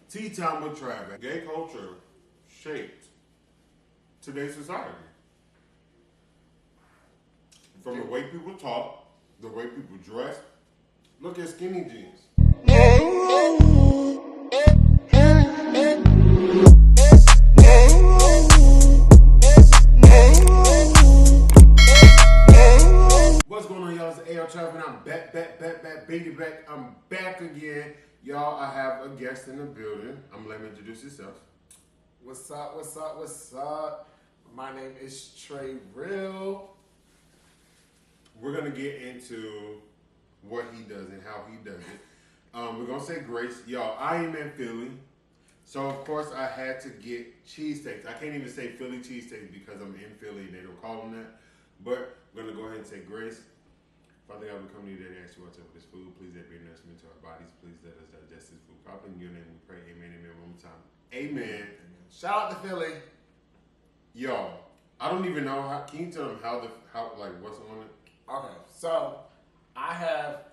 Tea Time with Traviee. Gay culture shaped today's society. From the way people talk, the way people dress. Look at skinny jeans. What's going on, y'all? It's AyooTravv, and I'm back, baby back. I'm back again. Y'all, I have a guest in the building. I'm gonna let him introduce himself. What's up? My name is Traviee. We're gonna get into what he does and how he does it. We're gonna say grace. Y'all, I am in Philly. So of course I had to get cheesesteaks. I can't even say Philly cheesesteaks because I'm in Philly and they don't call them that. But we're gonna go ahead and say grace. Father God, we come to you today to ask you what's up with this food. Please let it be a nourishment to our bodies. Please let us digest this food properly. In your name we pray. Amen, amen. One more time. Amen. Shout out to Philly. Y'all, I don't even know how. Can you tell them how what's on it? Okay, so I have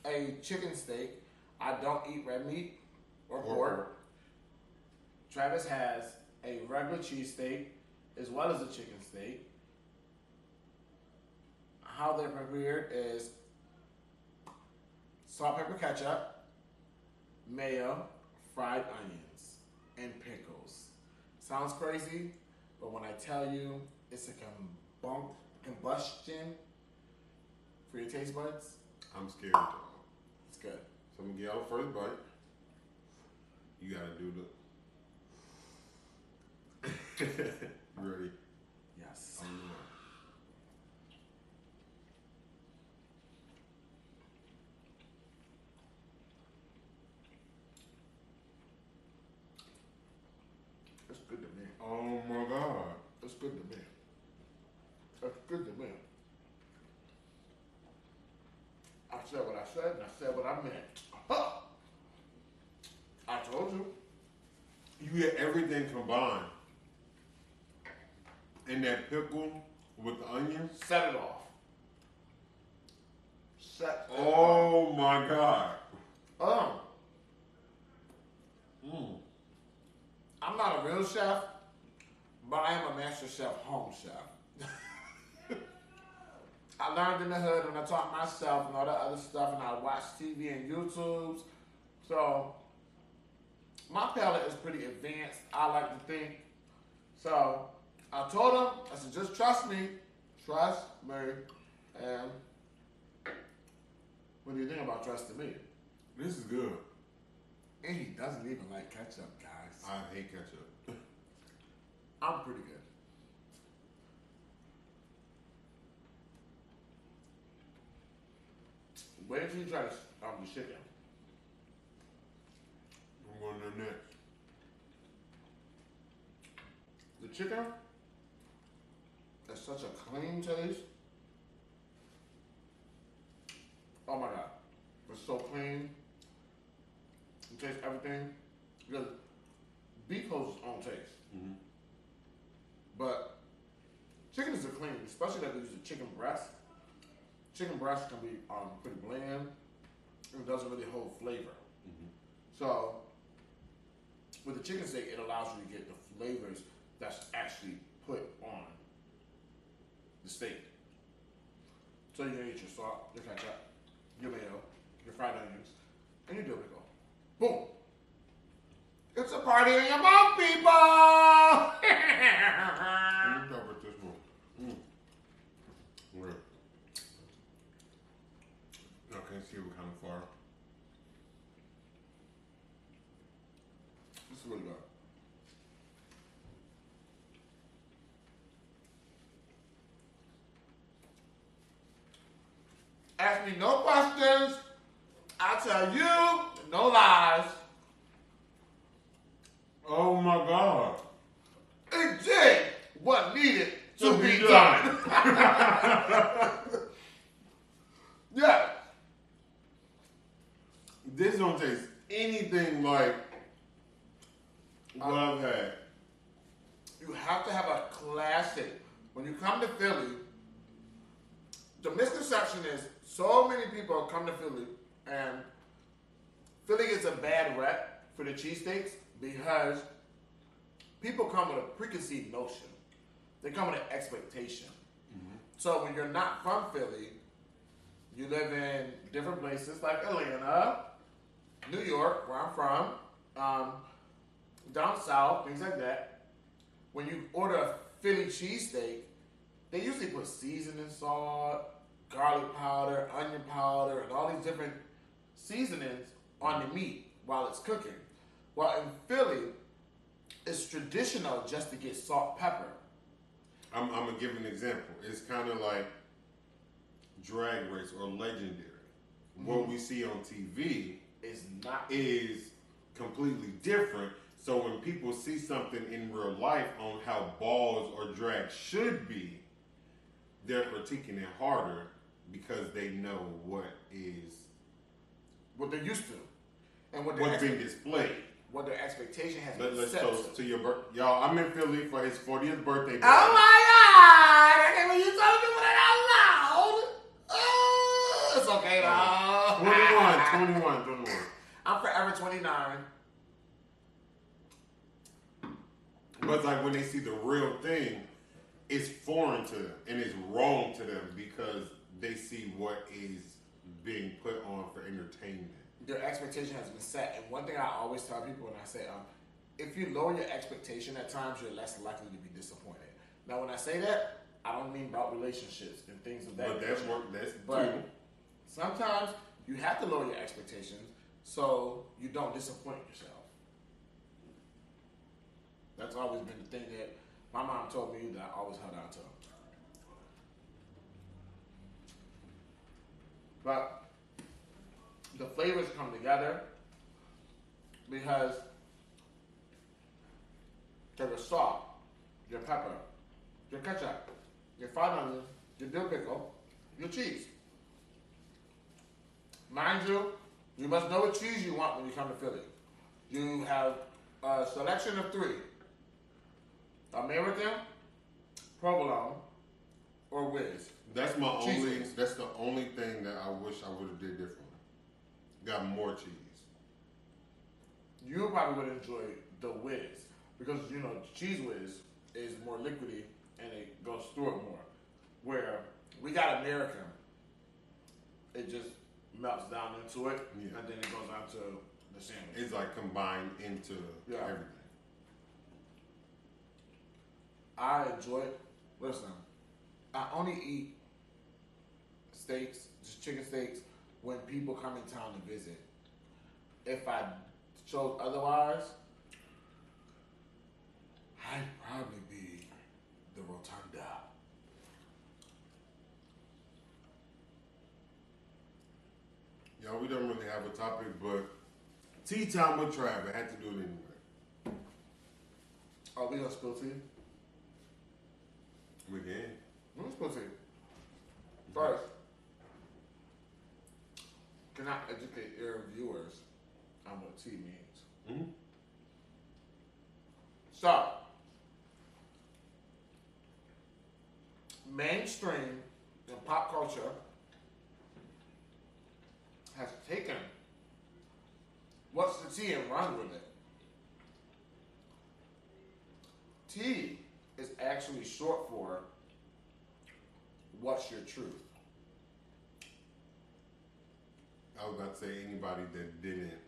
a chicken steak. I don't eat red meat or pork. Travis has a regular cheesesteak as well as a chicken steak. How they're prepared is salt, pepper, ketchup, mayo, fried onions, and pickles. Sounds crazy, but when I tell you it's a combustion for your taste buds, I'm scared, dog. it's good. So I'm gonna get out the first bite. You gotta do the. You ready? Yes. It's good to me. Oh my God. It's good to me. It's good to me. I said what I said, and I said what I meant. Huh. I told you. You get everything combined. And that pickle with the onions. Set it off. Set it off. Oh my God. I'm not a real chef, but I am a master chef, home chef. I learned in the hood when I taught myself and all that other stuff, and I watched TV and YouTubes. So my palate is pretty advanced, I like to think. So I told him, I said, just trust me. Trust me. And what do you think about trusting me? This is good. And he doesn't even like ketchup, guys. I hate ketchup. I'm pretty good. Wait until you try the chicken. I'm going to next. The chicken is such a clean taste. Oh my God. It's so clean. You taste everything. Because beef has its own taste. Mm-hmm. But chicken is a clean, especially that we use a chicken breast. Chicken breast can be pretty bland and it doesn't really hold flavor. Mm-hmm. So with the chicken steak, it allows you to get the flavors that's actually put on the steak. So you're gonna eat your salt, your ketchup, your mayo, your fried onions, and your dill pickle. Boom! It's a party in your mouth, people! Let me start with this one. Right. Y'all can't see it, we're kind of far. This is really good. Ask me no questions. I tell you no lies. Oh my God. It did what needed to be done. Yeah. This don't taste anything like what I've had. You have to have a classic. When you come to Philly, the misconception is so many people come to Philly and Philly gets a bad rep for the cheesesteaks because people come with a preconceived notion. They come with an expectation. Mm-hmm. So when you're not from Philly, you live in different places like Atlanta, New York, where I'm from, down south, things like that. When you order a Philly cheesesteak, they usually put seasoning salt, garlic powder, onion powder, and all these different seasonings on the meat while it's cooking. While in Philly, it's traditional just to get salt, pepper. I'm gonna give an example. It's kind of like Drag Race or Legendary. Mm-hmm. What we see on TV is completely different. So when people see something in real life on how balls or drag should be, they're critiquing it harder because they know what they're used to, and what's being displayed. What their expectation has been Let's set toast to your birthday. Y'all, I'm in Philly for his 40th birthday. Oh my God! I can't believe you told me that out loud. Oh, it's okay, though. 21. I'm forever 29. But it's like when they see the real thing, it's foreign to them and it's wrong to them because they see what is being put on for entertainment. Your expectation has been set, and one thing I always tell people when I say, if you lower your expectation at times, you're less likely to be disappointed. Now, when I say that, I don't mean about relationships and things of that nature. But sometimes you have to lower your expectations so you don't disappoint yourself. That's always been the thing that my mom told me that I always held on to. But the flavors come together because there's your salt, your pepper, your ketchup, your fried onion, your dill pickle, your cheese. Mind you, you must know what cheese you want when you come to Philly. You have a selection of 3. American, provolone, or whiz. That's the only thing that I wish I would have did differently. Got more cheese. You probably would enjoy the whiz because cheese whiz is more liquidy and it goes through it more. Where we got American, it just melts down into it and then it goes onto the sandwich. It's like combined into everything. I enjoy it. Listen, I only eat steaks, just chicken steaks, when people come in town to visit. If I chose otherwise, I'd probably be the Rotunda. Yo, we don't really have a topic, but tea time with Trav. I had to do it anyway. Oh, we gonna spill tea? We can. We're gonna spill tea. First, can I educate your viewers on what tea means? Mm-hmm. So, mainstream and pop culture has taken what's the tea and run with it. Tea is actually short for what's your truth. I was about to say anybody that didn't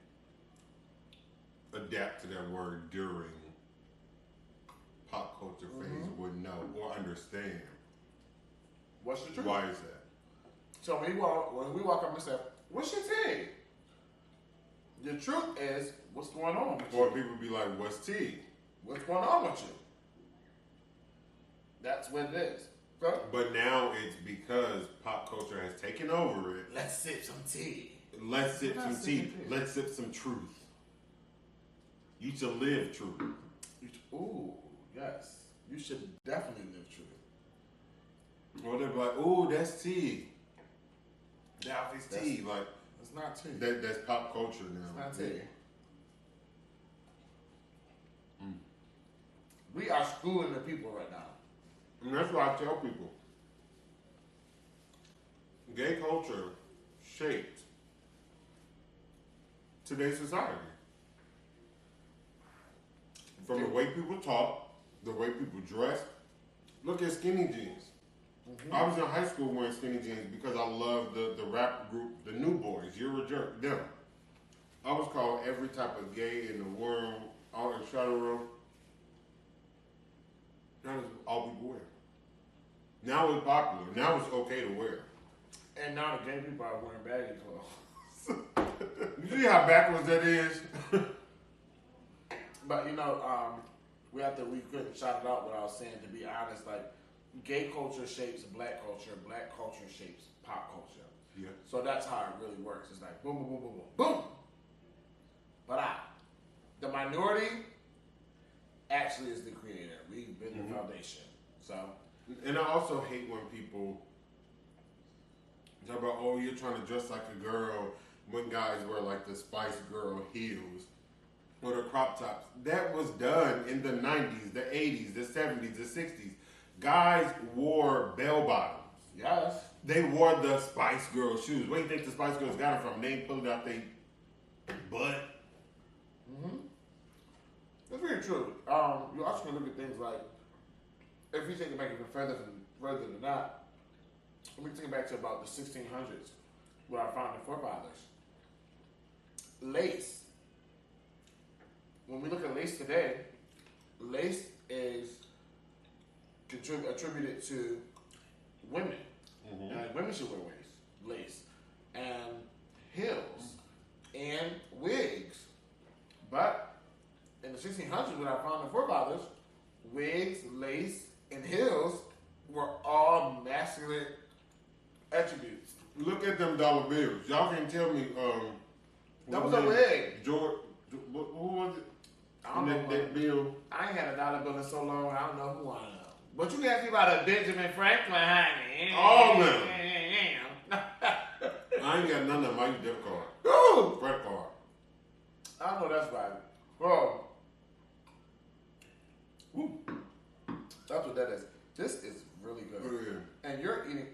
adapt to that word during pop culture phase would know or understand. What's the truth? Why is that? So when we walk up and say, "What's your tea?" The truth is, what's going on with you? Or people be like, "What's tea?" What's going on with you? That's what it is. So, but now it's because pop culture has taken over it. Let's sip some tea. Let's sip some tea. Let's sip some truth. You should live truth. Ooh, yes. You should definitely live truth. Or they're like, "Ooh, that's tea. That is tea." Like, it's not tea. That's pop culture now. It's not tea. We are schooling the people right now. And that's why I tell people. Gay culture shaped today's society. From the way people talk, the way people dress. Look at skinny jeans. I was in high school wearing skinny jeans because I loved the rap group, the New Boys. You're a jerk, them. I was called every type of gay in the world, out in shadow room. That is all people wear. Now it's popular. Now it's okay to wear. And now the gay people are wearing baggy clothes. You see how backwards that is? But we couldn't shout it out what I was saying, to be honest, like gay culture shapes black culture shapes pop culture. Yeah. So that's how it really works. It's like boom, boom, boom, boom, boom, boom. But the minority actually is the creator. We've been the foundation. So. And I also hate when people talk about, oh, you're trying to dress like a girl when guys wear like the Spice Girl heels or the crop tops. That was done in the 90s, the 80s, the 70s, the 60s. Guys wore bell bottoms. Yes. They wore the Spice Girl shoes. Where do you think the Spice Girls got it from? They ain't pulling out their butt. That's very true. You also can look at things like, if we take it back even further than that, we take it back to about the 1600s, where our founding forefathers. Lace. When we look at lace today, lace is attributed to women. And like, women should wear lace, and heels, and wigs. But in the 1600s, when our founding forefathers, wigs, lace, and heels were all masculine attributes. Look at them dollar bills. Y'all can tell me. That was a wig. George, who was it? I don't know. That bill. I ain't had a dollar bill in so long, I don't know who I am. But you can ask me about a Benjamin Franklin, honey. Oh, man. I ain't got none of them. I use debit card. Ooh. Credit card. I know that's right. Bro. Ooh. That's what that is. This is really good. Oh, yeah. And you're eating.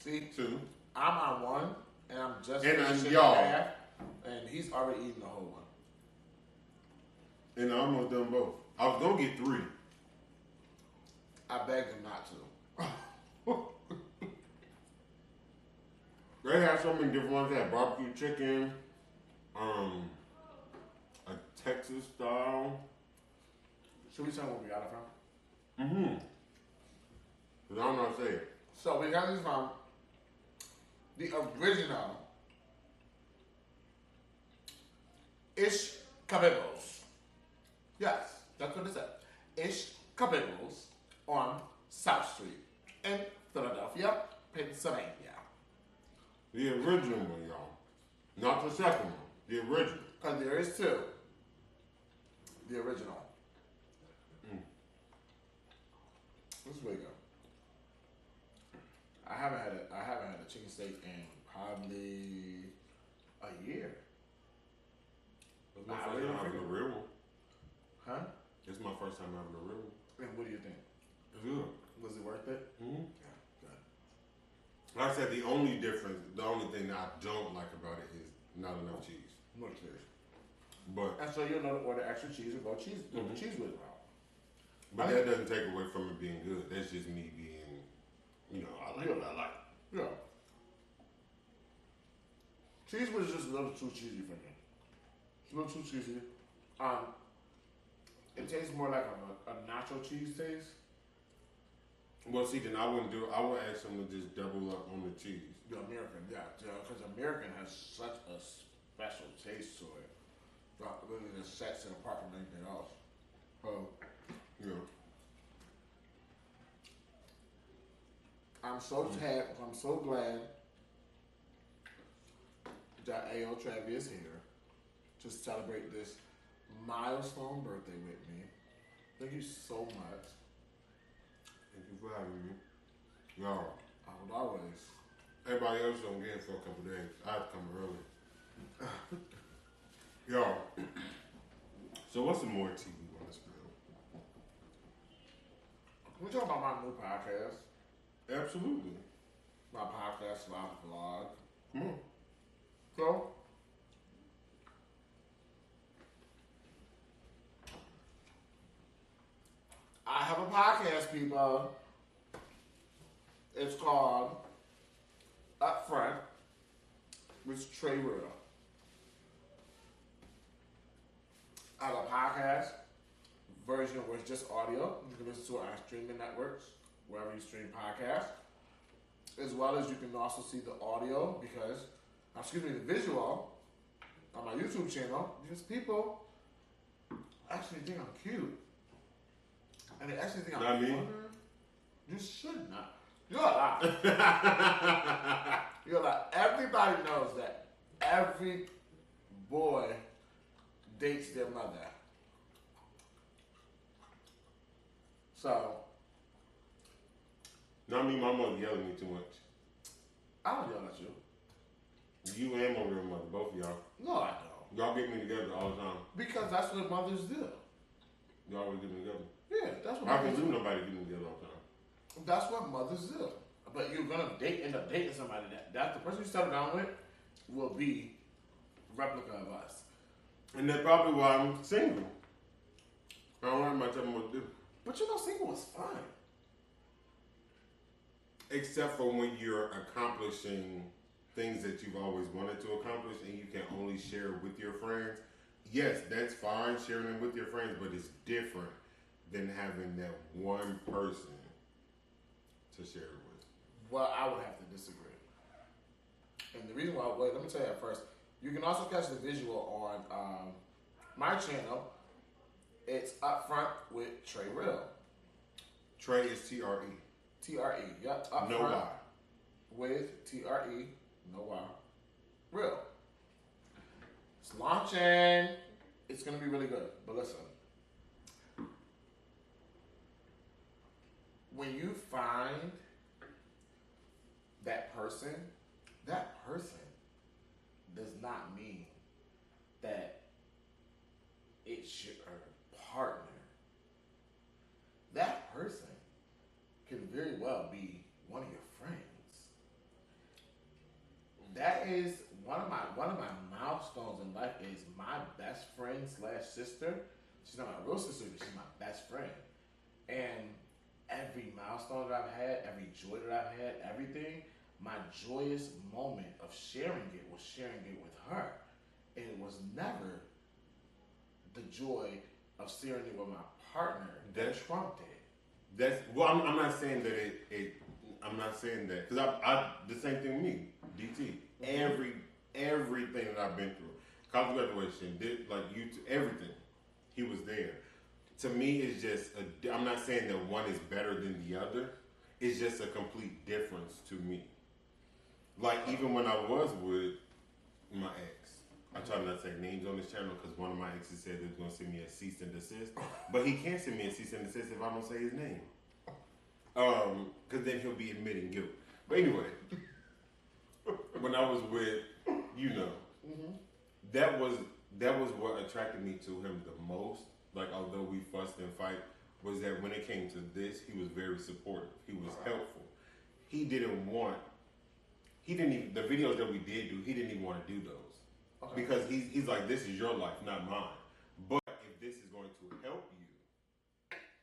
See, 2. I'm on 1, and I'm just And finishing y'all. half, and he's already eaten the whole one. And I almost done both. I was gonna get 3. I begged him not to. They had so many different ones. They had barbecue chicken, a Texas style. Should we tell them where we got it from? Cause I don't know how to say it. So we got this from the original Ish Cabibos. Yes, that's what it said. Ish Cabibos on South Street in Philadelphia, Pennsylvania. The original one, y'all. Not the second one. The original. Because there is 2. The original. This is really good. I haven't had a chicken steak in probably a year. It's my first time having a real one. Huh? It's my first time having a real one. And what do you think? It's good. Was it worth it? Mm-hmm. Yeah, good. Like I said, the only thing that I don't like about it is not enough cheese. No cheese. But And so you'll know to order extra cheese or go cheese with the cheese whiz route. But that doesn't take away from it being good. That's just me being, I like what I like. Yeah. Cheese whiz is just a little too cheesy for me. It's a little too cheesy. It tastes more like a nacho cheese taste. Well, see, then I would ask them to just double up on the cheese. The American, because American has such a special taste to it. That really just sets it apart from anything else. So, Yeah. I'm so glad that AyooTravv is here to celebrate this milestone birthday with me. Thank you so much. Thank you for having me. Y'all. I would always. Everybody else don't get it for a couple days. I have to come early. Y'all. So what's some more tea you want to spill? Can we talk about my new podcast? Absolutely. My podcast /vlog. Come on. So, podcast, people. It's called Up Front with Traviee. I have a podcast version where it's just audio. You can listen to it on streaming networks, wherever you stream podcasts. As well as you can also see the audio the visual on my YouTube channel because people actually think I'm cute. And they actually think I'm funny. You should not. You're a lot. You're a lot. Everybody knows that every boy dates their mother. So. Not me, my mother yelling at me too much. I don't yell at you. You and my real mother, both of y'all. No, I don't. Y'all get me together all the time. Because that's what mothers do. Y'all always get me together. Yeah, that's what mothers do. Nobody get me together all the time. That's what mothers do. But you're gonna end up dating somebody that the person you settle down with will be a replica of us. And that's probably why I'm single. I don't have much time what to do. But you know, single is fun. Except for when you're accomplishing things that you've always wanted to accomplish and you can only share with your friends. Yes, that's fine, sharing it with your friends, but it's different than having that one person to share it with. Well, I would have to disagree. And the reason why, let me tell you at first, you can also catch the visual on my channel. It's Up Front with Traviee. Trey is T-R-E. T-R-E, yep. Up no Front Y. with T-R-E, no Y. Real. It's launching. It's going to be really good. But listen. When you find that person does not mean that it's your partner. That person can very well be one of your friends. That is one of my milestones in life is my best friend / sister. She's not my real sister, but she's my best friend. And every milestone that I've had, every joy that I've had, everything, my joyous moment of sharing it was sharing it with her. And it was never the joy of sharing it with my partner that trumped it. I'm not saying that I'm not saying that because I the same thing with me, DT. Everything that I've been through, college graduation, everything, he was there. To me, it's just I'm not saying that one is better than the other. It's just a complete difference to me. Like even when I was with my ex, I try not to say names on this channel because one of my exes said they was going to send me a cease and desist. But he can't send me a cease and desist if I don't say his name. Because then he'll be admitting guilt. But anyway, when I was with, that was what attracted me to him the most. Like, although we fussed and fight, was that when it came to this, he was very supportive. He was helpful. The videos that we did do, he didn't even want to do those. Okay. Because he's like, this is your life, not mine. But if this is going to help you,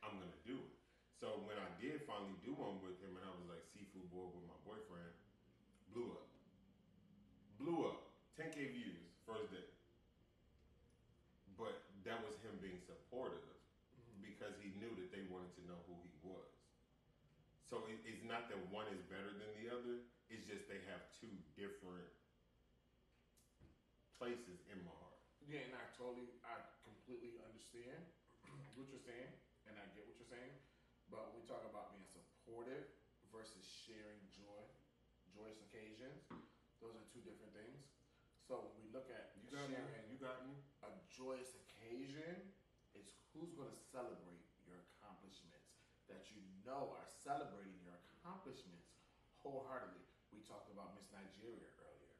I'm going to do it. So when I did finally do one with him and I was like seafood boy with my boyfriend, blew up. 10K views, first day. But that was him being supportive because he knew that they wanted to know who he was. So it's not that one is better than the other. It's just they have two different places in my heart. Yeah, and I completely understand what you're saying, and I get what you're saying. But when we talk about being supportive versus sharing joyous occasions, those are two different things. So when we look at sharing a joyous occasion, it's who's going to celebrate your accomplishments that you know are celebrating your accomplishments wholeheartedly. We talked about Miss Nigeria earlier,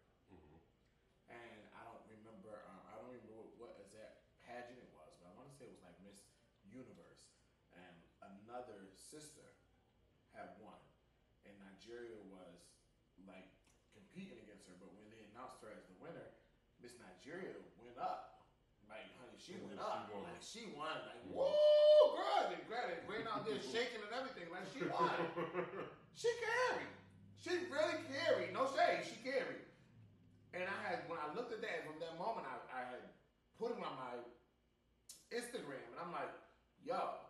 and I don't remember what exact pageant it was, but I want to say it was like Miss Universe, and another sister had won, and Nigeria was like competing against her. But when they announced her as the winner, Miss Nigeria went up. Like, honey, she went up. She won. Like, woo, girl, credit. Ran out there shaking and everything like she won. She carried. She really carried. No shade, she carried. And when I looked at that, from that moment, I had put it on my Instagram, and I'm like, yo,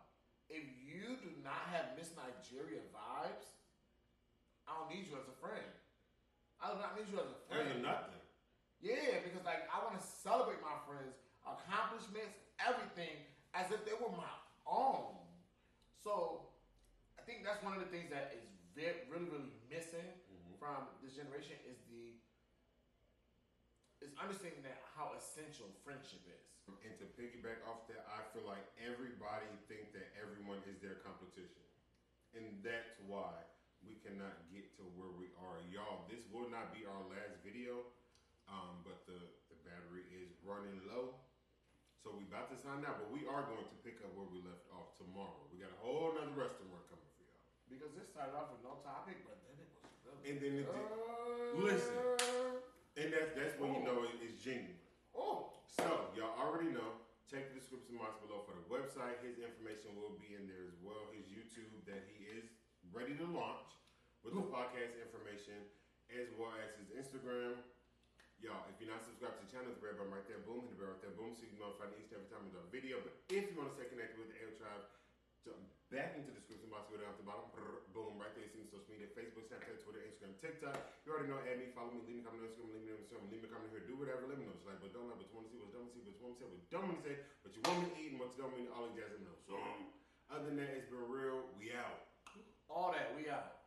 if you do not have Miss Nigeria vibes, I don't need you as a friend. I do not need you as a friend. There's nothing. Yeah, because like I want to celebrate my friends' accomplishments, everything, as if they were my own. So I think that's one of the things that is really missing from this generation is understanding that how essential friendship is. And to piggyback off that, I feel like everybody think that everyone is their competition. And that's why we cannot get to where we are. Y'all, this will not be our last video, but the battery is running low. So we about to sign out, but we are going to pick up where we left off tomorrow. We got a whole nother restaurant coming for y'all. Because this started off with no topic, but then it was really... And then it did. Listen. And that's when you know it's genuine. Oh. So, y'all already know. Check the description box below for the website. His information will be in there as well. His YouTube that he is ready to launch with the podcast information, as well as his Instagram. Y'all, if you're not subscribed to the channel, the red button right there, boom, hit the bell right there, boom, so you can notify each and every time we do a video. But if you want to stay connected with the AyooTravv, jump back into the description box, go down at the bottom, boom, right there, you see social media, Facebook, Snapchat, Twitter, Instagram, TikTok. You already know, add me, follow me, leave me a comment on Instagram, leave me on Instagram, leave me a comment here, do whatever, let me know. It's like, but don't like, but you want to see, what you don't want to see, what you want to say, what you don't want to say, what you want me to eat, and what you don't want me to, all you guys know. So, other than that, it's been real, we out. All that, we out.